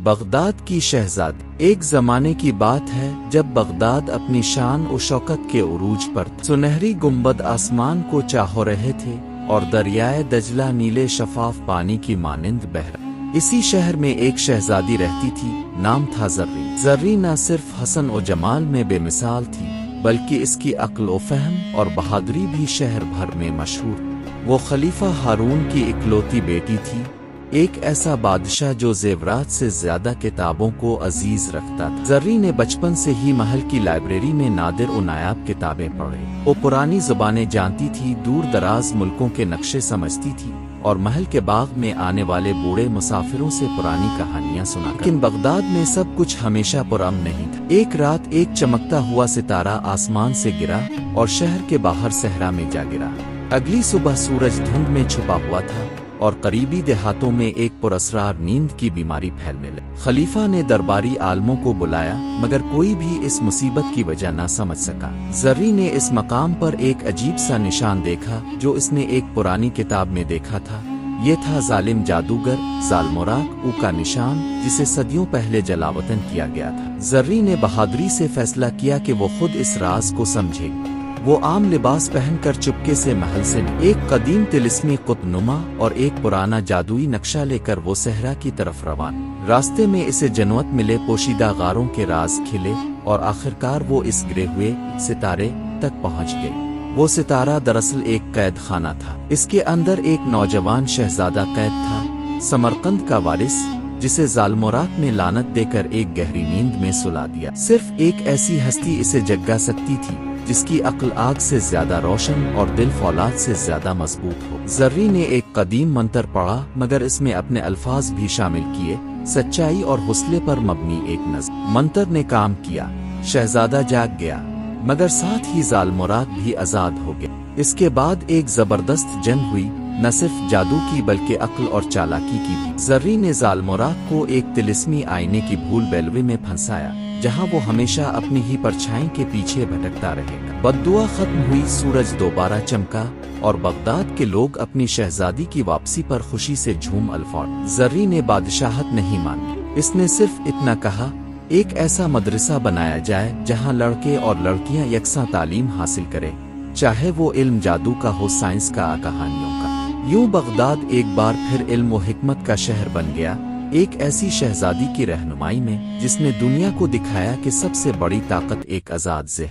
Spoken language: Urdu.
بغداد کی شہزادی۔ ایک زمانے کی بات ہے جب بغداد اپنی شان و شوکت کے عروج پر تھا۔ سنہری گنبد آسمان کو چاہو رہے تھے اور دریائے دجلہ نیلے شفاف پانی کی مانند بہہ رہا۔ اسی شہر میں ایک شہزادی رہتی تھی، نام تھا زریں۔ زریں نہ صرف حسن و جمال میں بے مثال تھی بلکہ اس کی عقل و فہم اور بہادری بھی شہر بھر میں مشہور تھی۔ وہ خلیفہ ہارون کی اکلوتی بیٹی تھی، ایک ایسا بادشاہ جو زیورات سے زیادہ کتابوں کو عزیز رکھتا تھا۔ زریں نے بچپن سے ہی محل کی لائبریری میں نادر و نایاب کتابیں پڑھی۔ وہ پرانی زبانیں جانتی تھی، دور دراز ملکوں کے نقشے سمجھتی تھی اور محل کے باغ میں آنے والے بوڑھے مسافروں سے پرانی کہانیاں سنا کرتی۔ لیکن بغداد میں سب کچھ ہمیشہ پرامن نہیں تھا۔ ایک رات ایک چمکتا ہوا ستارہ آسمان سے گرا اور شہر کے باہر صحرا میں جا گرا۔ اگلی صبح سورج دھند میں چھپا ہوا تھا اور قریبی دیہاتوں میں ایک پراسرار نیند کی بیماری پھیلنے لگی۔ خلیفہ نے درباری عالموں کو بلایا مگر کوئی بھی اس مصیبت کی وجہ نہ سمجھ سکا۔ زریں نے اس مقام پر ایک عجیب سا نشان دیکھا جو اس نے ایک پرانی کتاب میں دیکھا تھا۔ یہ تھا ظالم جادوگر ذالموراق او کا نشان جسے صدیوں پہلے جلاوطن کیا گیا تھا۔ زریں نے بہادری سے فیصلہ کیا کہ وہ خود اس راز کو سمجھے گی۔ وہ عام لباس پہن کر چپکے سے محل سے ایک قدیم طلسمی قطب نما اور ایک پرانا جادوئی نقشہ لے کر وہ صحرا کی طرف روان۔ راستے میں اسے جنوت ملے، پوشیدہ غاروں کے راز کھلے اور آخرکار وہ اس گرے ہوئے ستارے تک پہنچ گئی۔ وہ ستارہ دراصل ایک قید خانہ تھا۔ اس کے اندر ایک نوجوان شہزادہ قید تھا، سمرقند کا وارث، جسے ذالموراق نے لعنت دے کر ایک گہری نیند میں سلا دیا۔ صرف ایک ایسی ہستی اسے جگا سکتی تھی جس کی عقل آگ سے زیادہ روشن اور دل فولاد سے زیادہ مضبوط ہو۔ زریں نے ایک قدیم منتر پڑھا مگر اس میں اپنے الفاظ بھی شامل کیے، سچائی اور حوصلے پر مبنی ایک نظم۔ منتر نے کام کیا، شہزادہ جاگ گیا مگر ساتھ ہی ذالموراق بھی آزاد ہو گیا۔ اس کے بعد ایک زبردست جنگ ہوئی، نہ صرف جادو کی بلکہ عقل اور چالاکی کی بھی۔ زریں نے ذالموراق کو ایک طلسمی آئینے کی بھول بیلوے میں پھنسایا جہاں وہ ہمیشہ اپنی ہی پرچھائی کے پیچھے بھٹکتا رہے گا۔ بددعا ختم ہوئی، سورج دوبارہ چمکا اور بغداد کے لوگ اپنی شہزادی کی واپسی پر خوشی سے جھوم الفاظ۔ زریں نے بادشاہت نہیں مانی، اس نے صرف اتنا کہا، ایک ایسا مدرسہ بنایا جائے جہاں لڑکے اور لڑکیاں یکساں تعلیم حاصل کریں، چاہے وہ علم جادو کا ہو، سائنس کا، کہانیوں کا۔ یوں بغداد ایک بار پھر علم و حکمت کا شہر بن گیا، ایک ایسی شہزادی کی رہنمائی میں جس نے دنیا کو دکھایا کہ سب سے بڑی طاقت ایک آزاد ذہن